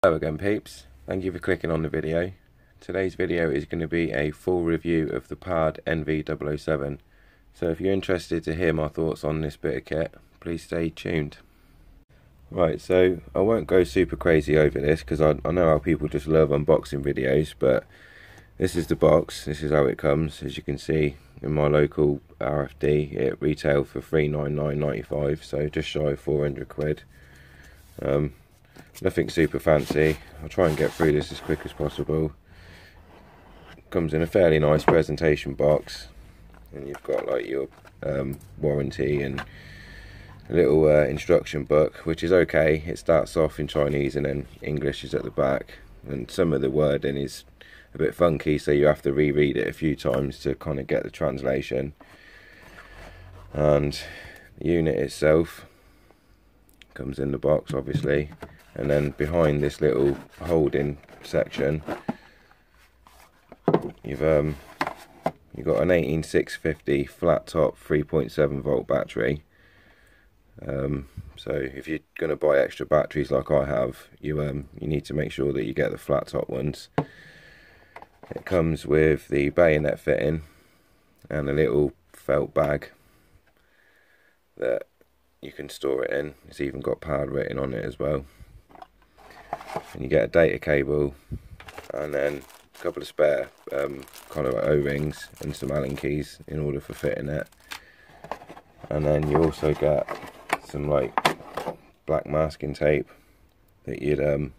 Hello again peeps, thank you for clicking on the video. Today's video is going to be a full review of the PARD NV007. So if you're interested to hear my thoughts on this bit of kit, please stay tuned. Right, so I won't go super crazy over this because I know how people just love unboxing videos, but this is the box, this is how it comes. As you can see in my local RFD, it retailed for £399.95, so just shy of 400 quid. Nothing super fancy. I'll try and get through this as quick as possible. Comes in a fairly nice presentation box, and you've got like your warranty and a little instruction book, which is okay. It starts off in Chinese and then English is at the back, and some of the wording is a bit funky, so you have to reread it a few times to kind of get the translation. And the unit itself comes in the box, obviously, and then behind this little holding section you've got an 18650 flat top 3.7 volt battery. So if you're going to buy extra batteries like I have, you need to make sure that you get the flat top ones. It comes with the bayonet fitting and a little felt bag that you can store it in. It's even got PARD written on it as well. And you get a data cable and then a couple of spare kind of like O-rings and some Allen keys in order for fitting it. And then you also get some like black masking tape that you'd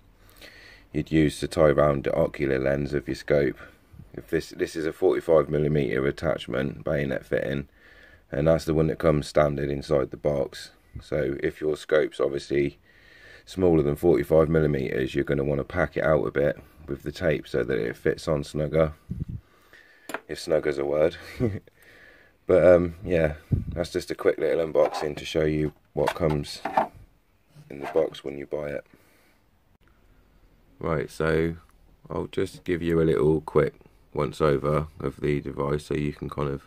use to tie around the ocular lens of your scope. If this is a 45mm attachment bayonet fitting, and that's the one that comes standard inside the box. So if your scope's obviously smaller than 45mm, you're going to want to pack it out a bit with the tape so that it fits on snugger, if snugger's a word. But yeah, that's just a quick little unboxing to show you what comes in the box when you buy it. Right, so I'll just give you a little quick once over of the device so you can kind of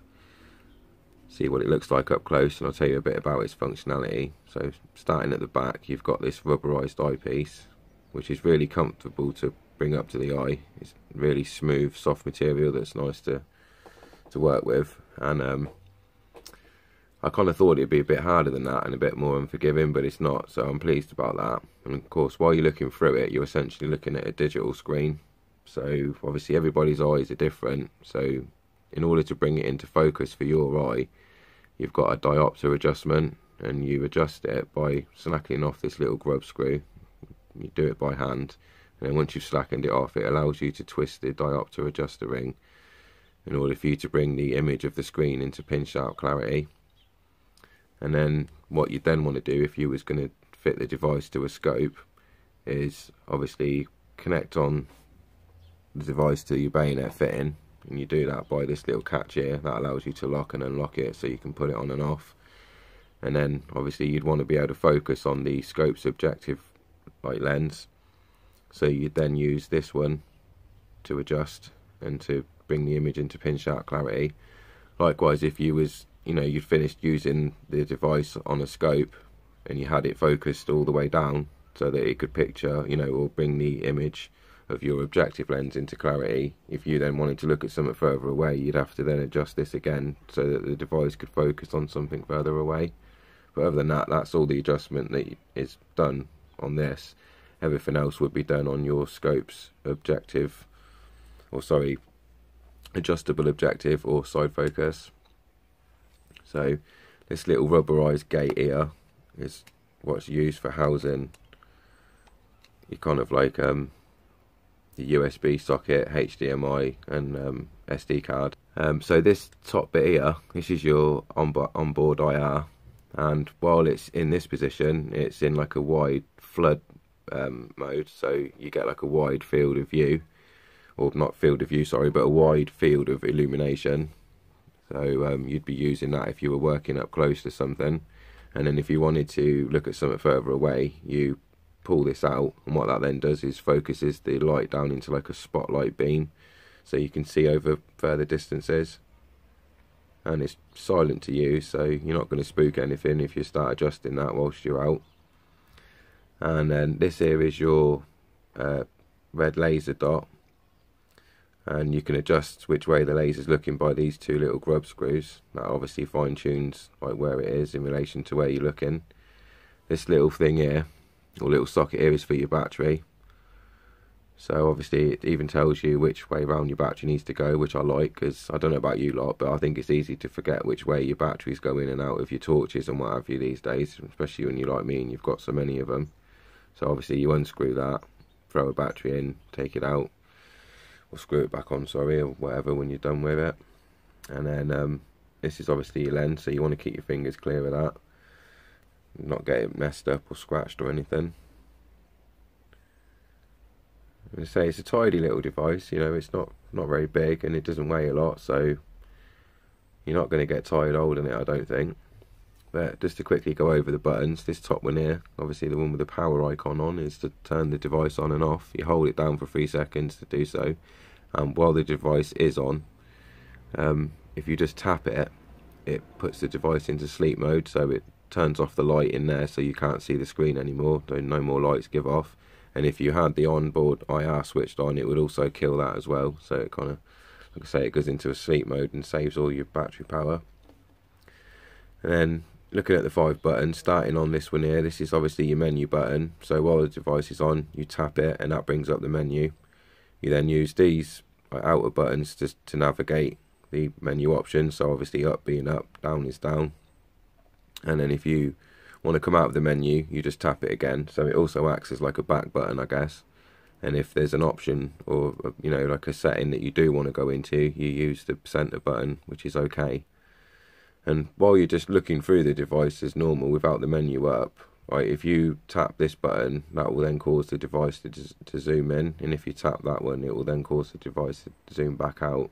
see what it looks like up close, and I'll tell you a bit about its functionality. So starting at the back, you've got this rubberized eyepiece, which is really comfortable to bring up to the eye. It's really smooth, soft material that's nice to work with, and I kind of thought it'd be a bit harder than that and a bit more unforgiving, but it's not, so I'm pleased about that. And of course, while you're looking through it, you're essentially looking at a digital screen, so obviously everybody's eyes are different, so in order to bring it into focus for your eye, you've got a diopter adjustment, and you adjust it by slackening off this little grub screw. You do it by hand, and then once you've slackened it off, it allows you to twist the diopter adjuster ring in order for you to bring the image of the screen into pin sharp clarity. And then what you then want to do, if you was going to fit the device to a scope, is obviously connect on the device to your bayonet fitting, and you do that by this little catch here that allows you to lock and unlock it so you can put it on and off. And then obviously you'd want to be able to focus on the scope's objective light lens, so you'd then use this one to adjust and to bring the image into pin sharp clarity. Likewise, if you was, you'd finished using the device on a scope and you had it focused all the way down so that it could picture, or bring the image of your objective lens into clarity, if you then wanted to look at something further away, you'd have to then adjust this again so that the device could focus on something further away. But other than that, that's all the adjustment that is done on this. Everything else would be done on your scope's objective, or sorry, adjustable objective or side focus. So this little rubberized gate here is what's used for housing your kind of like the USB socket, HDMI and SD card. So this top bit here, this is your onboard IR, and while it's in this position, it's in like a wide flood mode, so you get like a wide field of view, or not field of view, sorry, but a wide field of illumination. So you'd be using that if you were working up close to something, and then if you wanted to look at something further away, you pull this out, and what that then does is focuses the light down into like a spotlight beam, so you can see over further distances. And it's silent to use, so you're not going to spook anything if you start adjusting that whilst you're out. And then this here is your red laser dot, and you can adjust which way the laser's looking by these two little grub screws. That obviously fine tunes like where it is in relation to where you're looking. This little thing here, or little socket here, is for your battery. So obviously it even tells you which way round your battery needs to go, which I like, because I don't know about you lot, but I think it's easy to forget which way your batteries go in and out of your torches and what have you these days, especially when you're like me and you've got so many of them. So obviously you unscrew that, throw a battery in, take it out, or screw it back on, sorry, or whatever when you're done with it. And then this is obviously your lens, so you want to keep your fingers clear of that, not get it messed up or scratched or anything. I'm going to say it's a tidy little device, you know, it's not very big, and it doesn't weigh a lot, so you're not going to get tired holding it, I don't think. But just to quickly go over the buttons, this top one here, obviously the one with the power icon on, is to turn the device on and off. You hold it down for 3 seconds to do so, and while the device is on, if you just tap it, it puts the device into sleep mode, so it turns off the light in there so you can't see the screen anymore, no more lights give off. And if you had the onboard IR switched on, it would also kill that as well, so it kind of, like I say, it goes into a sleep mode and saves all your battery power. And then looking at the 5 buttons, starting on this one here, this is obviously your menu button. So while the device is on, you tap it and that brings up the menu. You then use these outer buttons to navigate the menu options. So obviously up being up, down is down. And then if you want to come out of the menu, you just tap it again. So it also acts as like a back button, I guess. And if there's an option or, you know, like a setting that you do want to go into, you use the center button, which is okay. And while you're just looking through the device as normal without the menu up, right, if you tap this button, that will then cause the device to zoom in, and if you tap that one, it will then cause the device to zoom back out.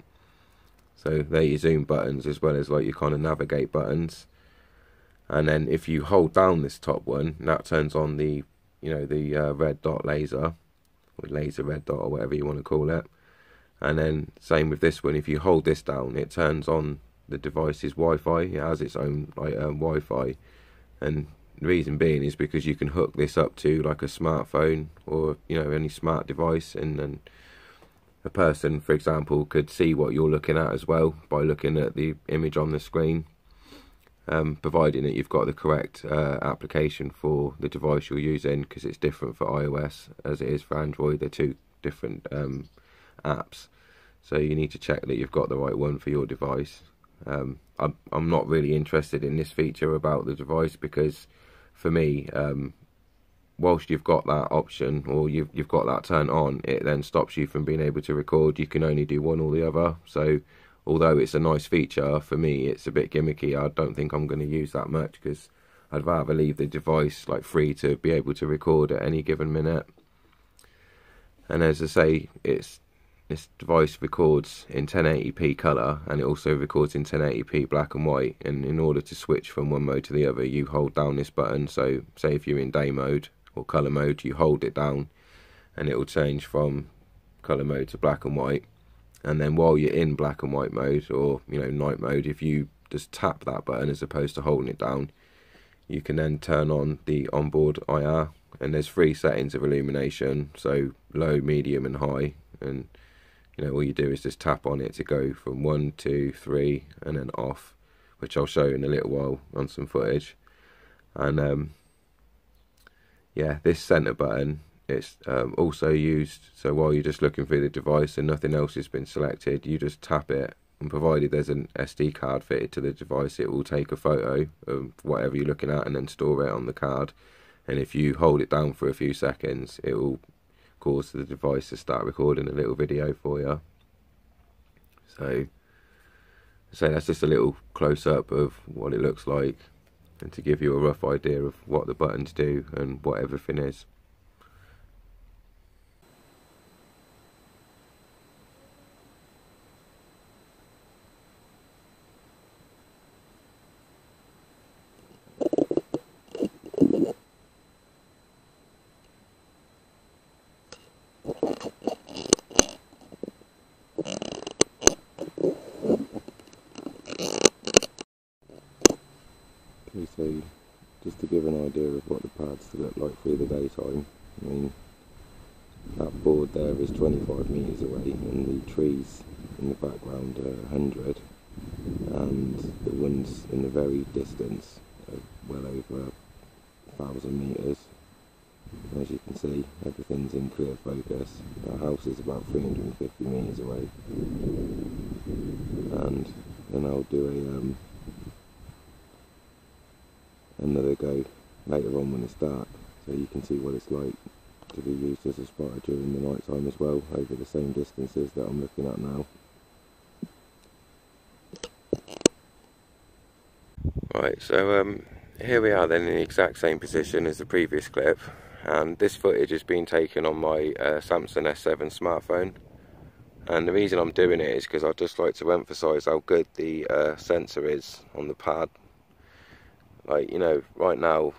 So they're your zoom buttons as well as like your kind of navigate buttons. And then if you hold down this top one, that turns on the, you know, the red dot laser, or laser red dot, or whatever you want to call it. And then same with this one, if you hold this down, it turns on the device's Wi-Fi. It has its own like Wi-Fi, and the reason being is because you can hook this up to like a smartphone or, you know, any smart device, and then a person, for example, could see what you're looking at as well by looking at the image on the screen, providing that you've got the correct application for the device you're using, because it's different for iOS as it is for Android. They're two different apps, so you need to check that you've got the right one for your device. I'm not really interested in this feature about the device, because for me, whilst you've got that option, or you've got that turned on, it then stops you from being able to record. You can only do one or the other. So although it's a nice feature, for me it's a bit gimmicky. I don't think I'm going to use that much, because I'd rather leave the device like free to be able to record at any given minute. And as I say, this device records in 1080p colour, and it also records in 1080p black and white. And in order to switch from one mode to the other, you hold down this button. So say if you're in day mode or colour mode, you hold it down and it will change from colour mode to black and white. And then while you're in black and white mode, or, you know, night mode, if you just tap that button as opposed to holding it down, you can then turn on the onboard IR. And there's 3 settings of illumination, so low, medium and high. And you know, all you do is just tap on it to go from 1, 2, 3 and then off, which I'll show you in a little while on some footage. And yeah, this center button, it's also used, so while you're just looking through the device and nothing else has been selected, you just tap it, and provided there's an SD card fitted to the device, it will take a photo of whatever you're looking at and then store it on the card. And if you hold it down for a few seconds, it will cause the device to start recording a little video for you. So that's just a little close-up of what it looks like, and to give you a rough idea of what the buttons do and what everything is. So just to give an idea of what the pads look like through the daytime, I mean, That board there is 25 metres away, and the trees in the background are 100, and the ones in the very distance are well over 1,000 metres. As you can see, everything's in clear focus. Our house is about 350 metres away, and then I'll do another go later on when it's dark, so you can see what it's like to be used as a spotter during the night time as well, over the same distances that I'm looking at now. Right, so here we are then in the exact same position as the previous clip, and this footage has been taken on my Samsung S7 smartphone, and the reason I'm doing it is because I'd just like to emphasise how good the sensor is on the pad. Like, you know, right now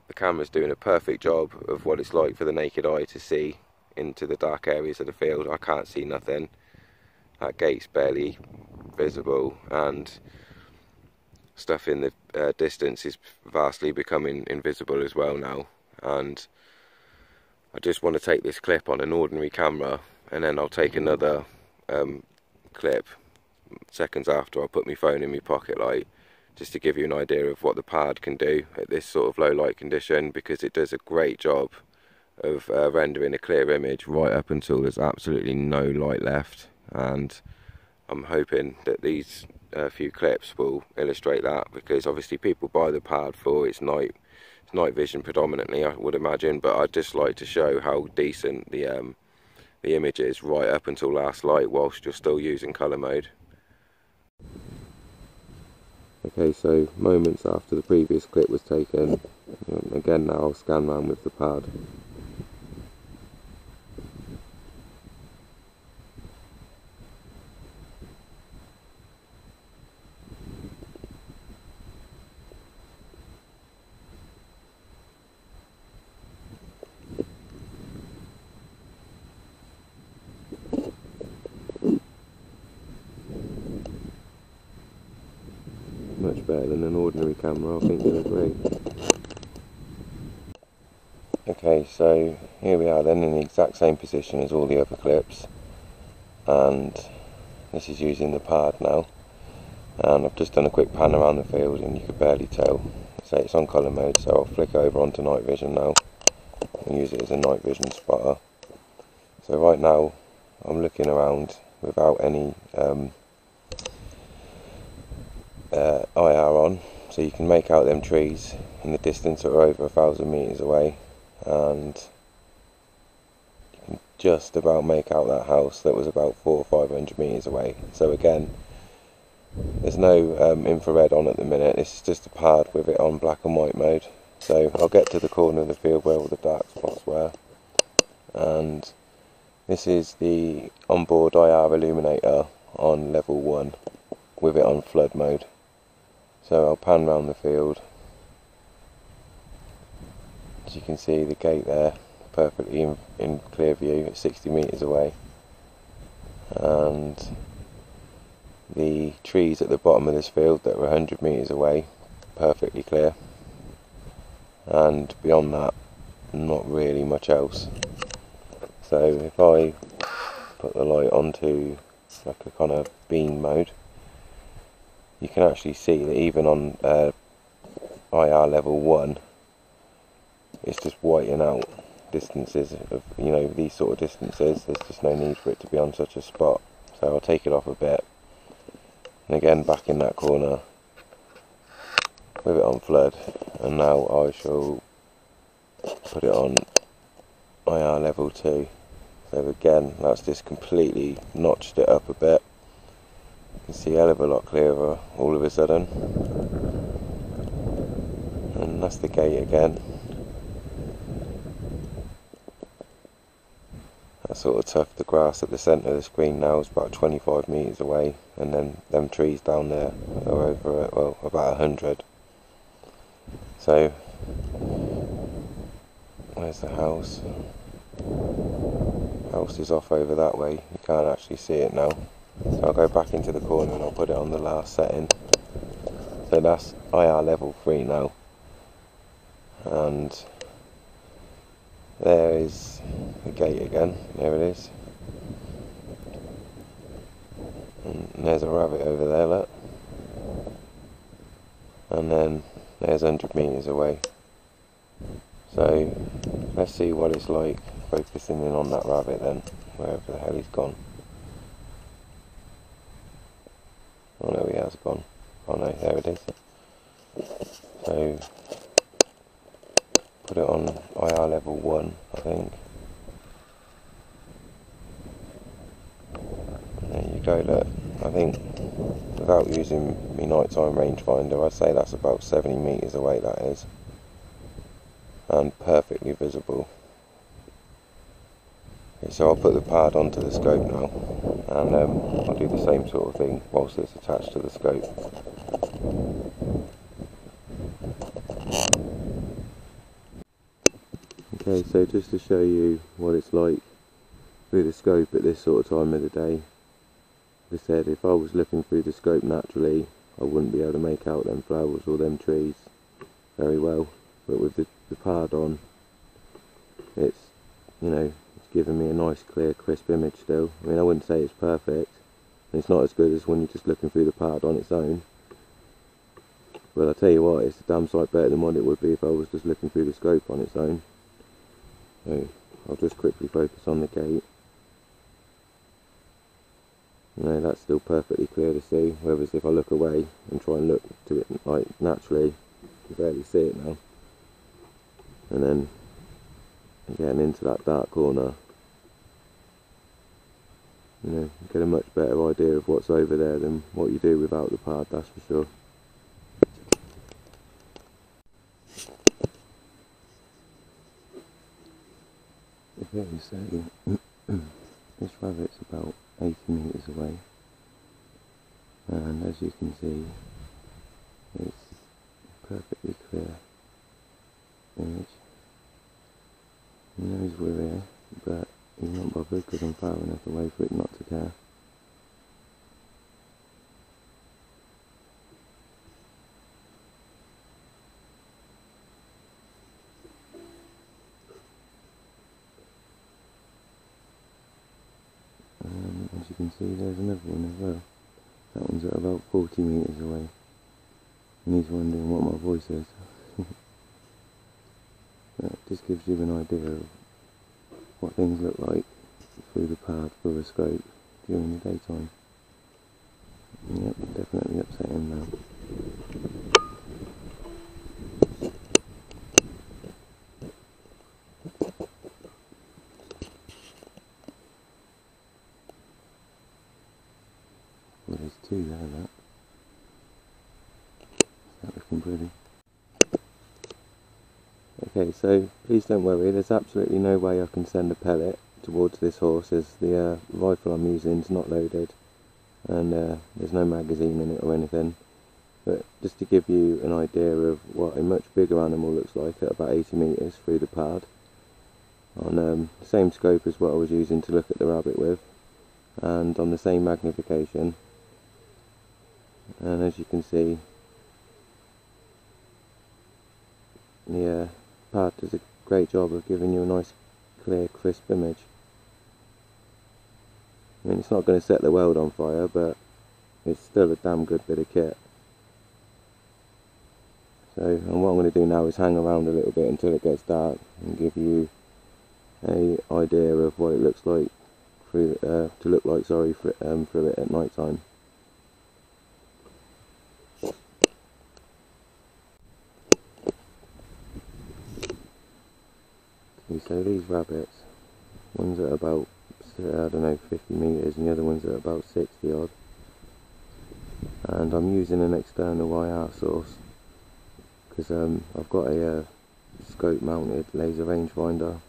the camera's doing a perfect job of what it's like for the naked eye to see into the dark areas of the field. I can't see nothing. That gate's barely visible, and stuff in the distance is vastly becoming invisible as well now. And I just want to take this clip on an ordinary camera, and then I'll take another clip seconds after. I'll put my phone in my pocket light, just to give you an idea of what the pad can do at this sort of low light condition, because it does a great job of rendering a clear image right up until there's absolutely no light left. And I'm hoping that these few clips will illustrate that, because obviously people buy the pad for its night vision predominantly, I would imagine, but I'd just like to show how decent the image is right up until last light whilst you're still using colour mode. Okay, so moments after the previous clip was taken, again now I'll scan round with the pad. Much better than an ordinary camera, I think you'll agree. Okay, so here we are then in the exact same position as all the other clips, and this is using the pad now, and I've just done a quick pan around the field and you could barely tell. So it's on colour mode, so I'll flick over onto night vision now and use it as a night vision spotter. So right now I'm looking around without any IR on, so you can make out them trees in the distance that are over 1,000 metres away, and you can just about make out that house that was about 400 or 500 metres away. So again, there's no infrared on at the minute. This is just a pad with it on black and white mode. So I'll get to the corner of the field where all the dark spots were, and this is the Onboard IR Illuminator on level 1 with it on flood mode. So I'll pan round the field. As you can see, the gate there perfectly in clear view at 60 metres away, and the trees at the bottom of this field that were 100 metres away perfectly clear, and beyond that not really much else. So if I put the light onto like a kind of beam mode, you can actually see that even on IR level 1 it's just whitening out distances of, you know, these sort of distances. There's just no need for it to be on such a spot. So I'll take it off a bit, and again back in that corner with it on flood, and now I shall put it on IR level 2. So again, that's just completely notched it up a bit. You can see a hell of a lot clearer all of a sudden. And that's the gate again. That sort of tuft of grass at the centre of the screen now is about 25 metres away, and then them trees down there are over, well, about 100. So, where's the house? House is off over that way, you can't actually see it now. So I'll go back into the corner and I'll put it on the last setting. So that's IR level 3 now, and there is the gate again, there it is. And there's a rabbit over there, look. And then there's 100 metres away. So let's see what it's like focusing in on that rabbit then, wherever the hell he's gone. Oh no, he has gone. Oh no, there it is. So put it on IR level 1, I think. And there you go, look. I think without using my nighttime rangefinder, I'd say that's about 70 metres away, that is. And perfectly visible. Okay, so I'll put the pad onto the scope now, and I'll do the same sort of thing whilst it's attached to the scope. Okay, so just to show you what it's like through the scope at this sort of time of the day. As I said, if I was looking through the scope naturally, I wouldn't be able to make out them flowers or them trees very well, but with the pad on, it's, you know, it's giving me a nice clear crisp image still. I mean, I wouldn't say it's perfect, and it's not as good as when you're just looking through the pad on its own, but I'll tell you what, it's a damn sight better than what it would be if I was just looking through the scope on its own. So I'll just quickly focus on the gate. You know, that's still perfectly clear to see, whereas if I look away and try and look to it like naturally, you can barely see it now. And then getting into that dark corner, you know, you get a much better idea of what's over there than what you do without the pad, that's for sure. Okay, so this rabbit's about 80 metres away, and as you can see, it's perfectly clear image. He knows we're here, but he's not bothered because I'm far enough away for it not to care. As you can see, there's another one as well. That one's at about 40 metres away, and he's wondering what my voice is. That just gives you an idea of what things look like through the pad, through a scope, during the daytime. Yep, definitely upset him now. Well, there's two there, that. That looking pretty. Okay, so please don't worry, there's absolutely no way I can send a pellet towards this horse, as the rifle I'm using is not loaded, and there's no magazine in it or anything. But just to give you an idea of what a much bigger animal looks like at about 80 metres through the pad, on the same scope as what I was using to look at the rabbit with, and on the same magnification, and as you can see, the pad does a great job of giving you a nice clear crisp image. I mean, it's not going to set the world on fire, but it's still a damn good bit of kit. So, and what I'm going to do now is hang around a little bit until it gets dark and give you an idea of what it looks like through it at night time. So these rabbits, one's at about, I don't know, 50 metres, and the other one's at about 60 odd. And I'm using an external IR source because I've got a scope mounted laser rangefinder,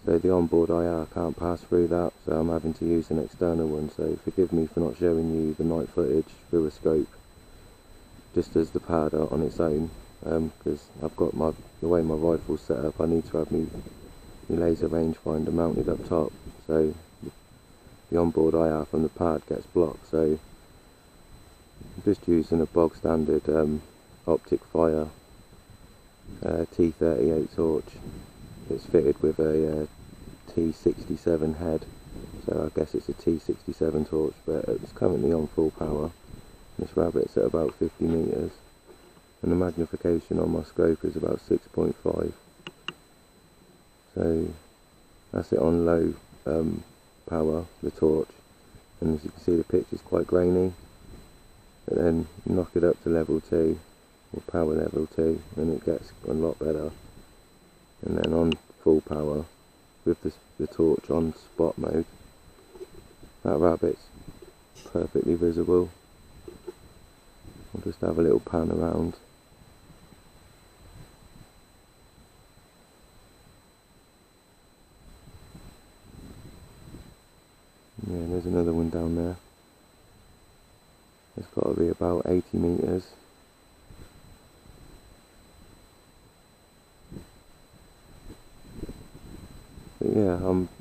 so the onboard IR can't pass through that, so I'm having to use an external one. So forgive me for not showing you the night footage through a scope, just as the pad on its own, because I've got the way my rifle's set up, I need to have my laser rangefinder mounted up top, so the onboard IR from the pad gets blocked. So I'm just using a bog standard optic fire T38 torch, it's fitted with a T67 head, so I guess it's a T67 torch, but it's currently on full power. This rabbit's at about 50 meters, and the magnification on my scope is about 6.5. So that's it on low power, the torch, and as you can see the pitch is quite grainy. But then knock it up to level 2, or power level 2, and it gets a lot better. And then on full power, with the torch on spot mode, that rabbit's perfectly visible. I'll just have a little pan around. Yeah, there's another one down there. It's got to be about 80 meters. But yeah,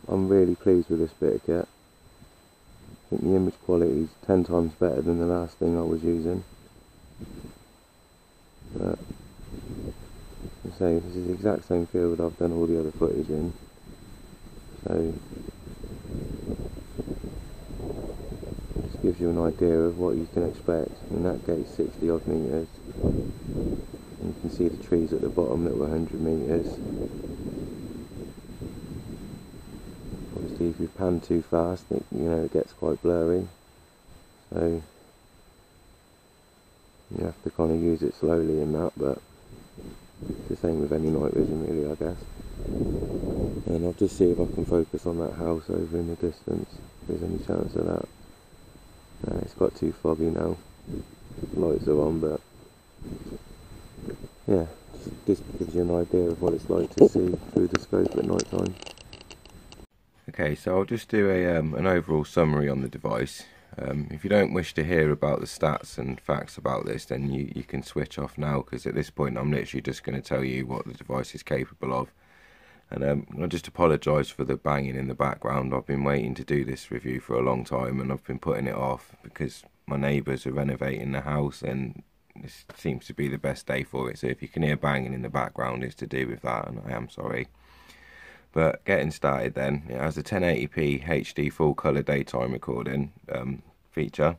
I'm really pleased with this bit of kit. I think the image quality is 10 times better than the last thing I was using. But I say, this is the exact same field I've done all the other footage in. So just gives you an idea of what you can expect. And that gate's 60 odd meters. And you can see the trees at the bottom that were 100 meters. Obviously if you pan too fast, it gets quite blurry. So you have to kind of use it slowly in that, but it's the same with any night vision really, I guess. And I'll just see if I can focus on that house over in the distance, if there's any chance of that. It's got too foggy now, lights are on, but yeah, just gives you an idea of what it's like to see through the scope at night time. Okay, so I'll just do an overall summary on the device. If you don't wish to hear about the stats and facts about this, then you can switch off now, because at this point I'm literally just going to tell you what the device is capable of. And I just apologise for the banging in the background. I've been waiting to do this review for a long time, and I've been putting it off because my neighbours are renovating the house and this seems to be the best day for it. So if you can hear banging in the background, it's to do with that, and I am sorry. But getting started then, it has a 1080p HD full colour daytime recording feature,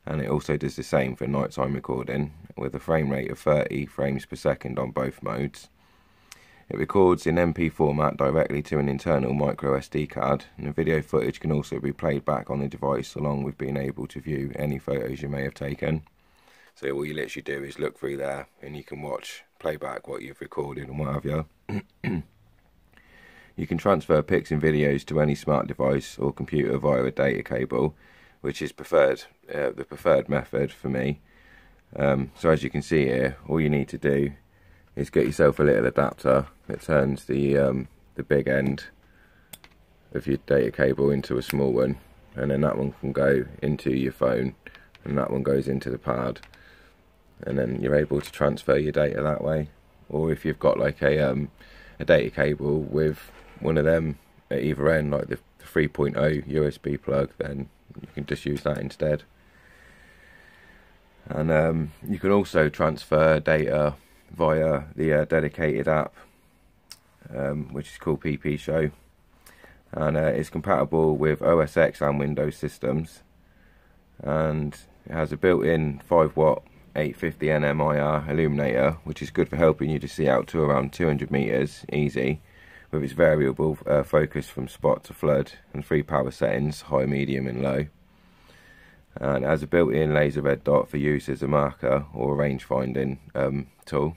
and it also does the same for nighttime recording with a frame rate of 30 frames per second on both modes. It records in MP format directly to an internal micro SD card, and the video footage can also be played back on the device along with being able to view any photos you may have taken. So all you literally do is look through there and you can watch, play back what you've recorded and what have you. You can transfer pics and videos to any smart device or computer via a data cable, which is the preferred method for me. So as you can see here, all you need to do is get yourself a little adapter that turns the big end of your data cable into a small one, and then that one can go into your phone and that one goes into the pad, and then you're able to transfer your data that way. Or if you've got like a data cable with one of them at either end, like the 3.0 USB plug, then you can just use that instead. And you can also transfer data via the dedicated app, which is called PP Show, and it's compatible with OS X and Windows systems, and it has a built-in 5-watt 850 nm IR illuminator, which is good for helping you to see out to around 200 meters easy, with its variable focus from spot to flood and 3 power settings, high, medium and low. And it has a built-in laser red dot for use as a marker or a range finding tool,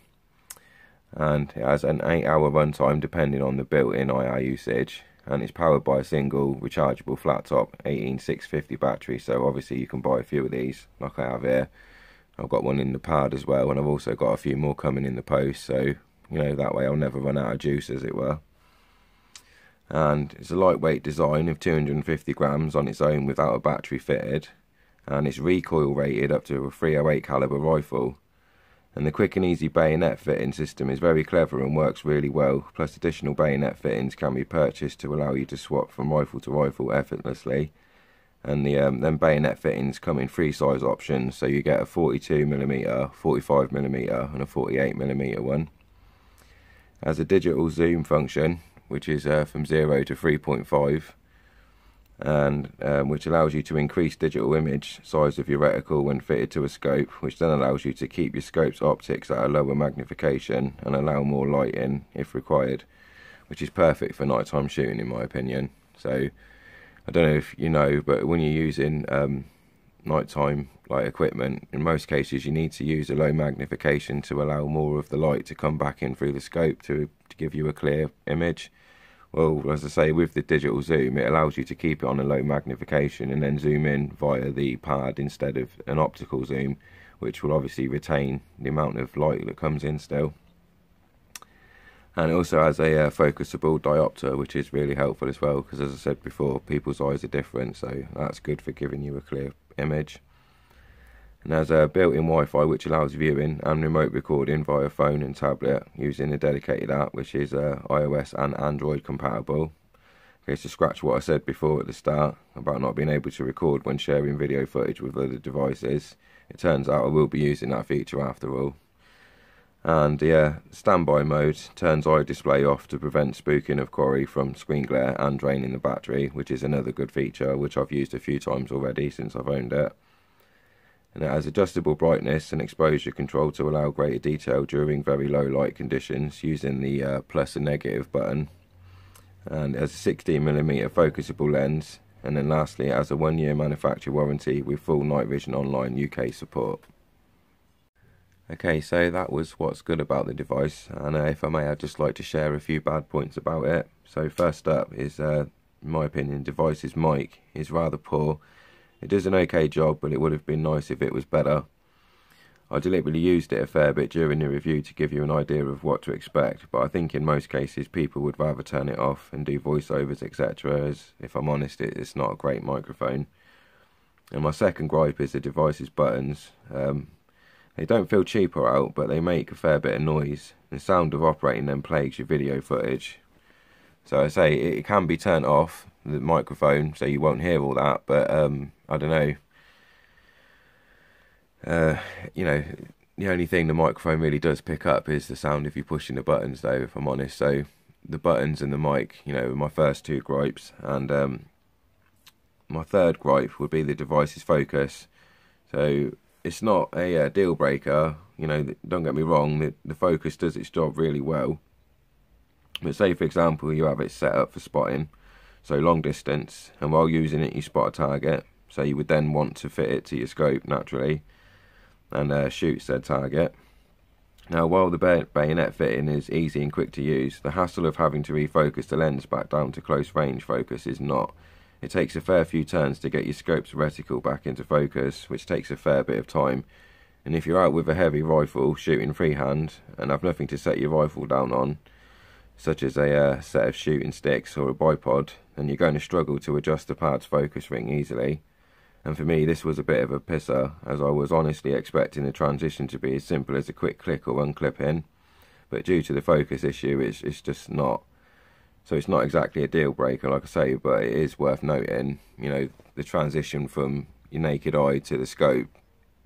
and it has an 8-hour runtime depending on the built-in IR usage, and it's powered by a single rechargeable flat top 18650 battery. So obviously you can buy a few of these like I have here. I've got one in the pad as well, and I've also got a few more coming in the post, so that way I'll never run out of juice, as it were. And it's a lightweight design of 250 grams on its own without a battery fitted, and it's recoil rated up to a .308 caliber rifle. And the quick and easy bayonet fitting system is very clever and works really well, plus additional bayonet fittings can be purchased to allow you to swap from rifle to rifle effortlessly. And the them bayonet fittings come in 3 size options, so you get a 42mm, 45mm and a 48mm one. has a digital zoom function, which is from 0 to 3.5, and which allows you to increase digital image size of your reticle when fitted to a scope, which then allows you to keep your scope's optics at a lower magnification and allow more light in if required, which is perfect for nighttime shooting in my opinion. So I don't know if you know, but when you're using nighttime light equipment, in most cases you need to use a low magnification to allow more of the light to come back in through the scope to give you a clear image. Well, as I say, with the digital zoom, it allows you to keep it on a low magnification and then zoom in via the pad instead of an optical zoom, which will obviously retain the amount of light that comes in still. And it also has a focusable diopter, which is really helpful as well, because as I said before, people's eyes are different, so that's good for giving you a clear image. And has a built-in Wi-Fi which allows viewing and remote recording via phone and tablet using a dedicated app which is iOS and Android compatible. Okay, to scratch what I said before at the start about not being able to record when sharing video footage with other devices, it turns out I will be using that feature after all. And yeah, standby mode turns eye display off to prevent spooking of quarry from screen glare and draining the battery, which is another good feature which I've used a few times already since I've owned it. And it has adjustable brightness and exposure control to allow greater detail during very low light conditions using the plus and negative button. And it has a 16mm focusable lens. And then lastly, it has a 1-year manufacturer warranty with full night vision online UK support. Okay, so that was what's good about the device, and if I may, I'd just like to share a few bad points about it. So first up is, in my opinion, device's mic is rather poor. It does an okay job, but it would have been nice if it was better. I deliberately used it a fair bit during the review to give you an idea of what to expect, but I think in most cases people would rather turn it off and do voiceovers, etc., as if I'm honest, it's not a great microphone. And my second gripe is the device's buttons. They don't feel cheap or out, but they make a fair bit of noise. The sound of operating them plagues your video footage. So I say it can be turned off, the microphone, so you won't hear all that, but I don't know. You know, the only thing the microphone really does pick up is the sound if you're pushing the buttons, though, if I'm honest. So the buttons and the mic, you know, are my first two gripes. And my third gripe would be the device's focus. So it's not a deal breaker, you know, don't get me wrong, the focus does its job really well. But say for example you have it set up for spotting, so long distance, and while using it you spot a target, so you would then want to fit it to your scope naturally and shoot said target. Now while the bayonet fitting is easy and quick to use, the hassle of having to refocus the lens back down to close range focus is not. It takes a fair few turns to get your scope's reticle back into focus, which takes a fair bit of time. And if you're out with a heavy rifle shooting freehand and have nothing to set your rifle down on, such as a set of shooting sticks or a bipod, then you're going to struggle to adjust the pad's focus ring easily. And for me this was a bit of a pisser, as I was honestly expecting the transition to be as simple as a quick click or unclip in, but due to the focus issue it's just not. So it's not exactly a deal breaker, like I say, but it is worth noting, you know, the transition from your naked eye to the scope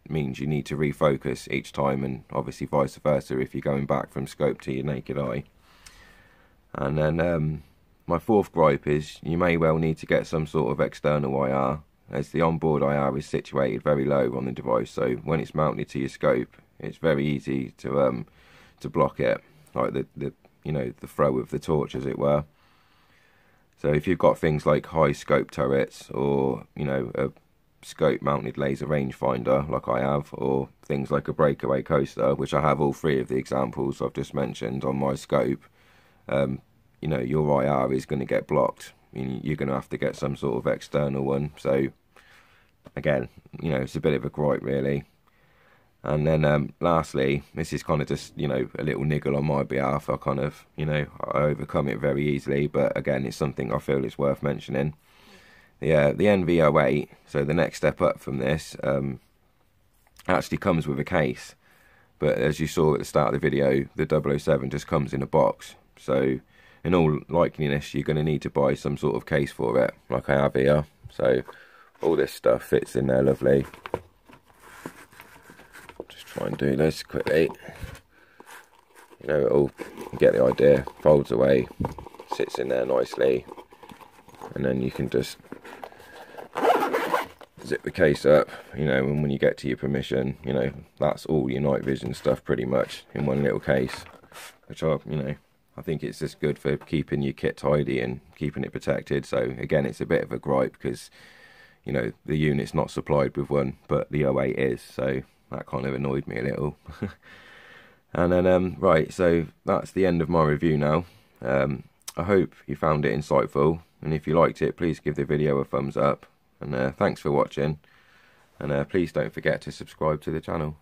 means you need to refocus each time, and obviously vice versa if you're going back from scope to your naked eye. And then my fourth gripe is you may well need to get some sort of external IR, as the onboard IR is situated very low on the device, so when it's mounted to your scope it's very easy to block it, like the you know, the throw of the torch as it were. So if you've got things like high scope turrets, or you know, a scope mounted laser rangefinder like I have, or things like a breakaway coaster, which I have all three of the examples I've just mentioned on my scope, you know, your IR is going to get blocked. You're going to have to get some sort of external one. So again, you know, it's a bit of a gripe really. And then lastly, this is kind of just, you know, a little niggle on my behalf. I kind of, you know, I overcome it very easily, but again, it's something I feel is worth mentioning. The NV08, so the next step up from this, actually comes with a case. But as you saw at the start of the video, the 007 just comes in a box. So in all likeliness, you're going to need to buy some sort of case for it, like I have here. So all this stuff fits in there lovely. Just try and do this quickly. you know, you get the idea, folds away, sits in there nicely, and then you can just zip the case up, you know, and when you get to your permission, you know, that's all your night vision stuff pretty much in one little case, which I think it's just good for keeping your kit tidy and keeping it protected. So again, it's a bit of a gripe because, you know, the unit's not supplied with one, but the 08 is, so that kind of annoyed me a little. And then right, so that's the end of my review now. I hope you found it insightful, and if you liked it, please give the video a thumbs up, and thanks for watching, and please don't forget to subscribe to the channel.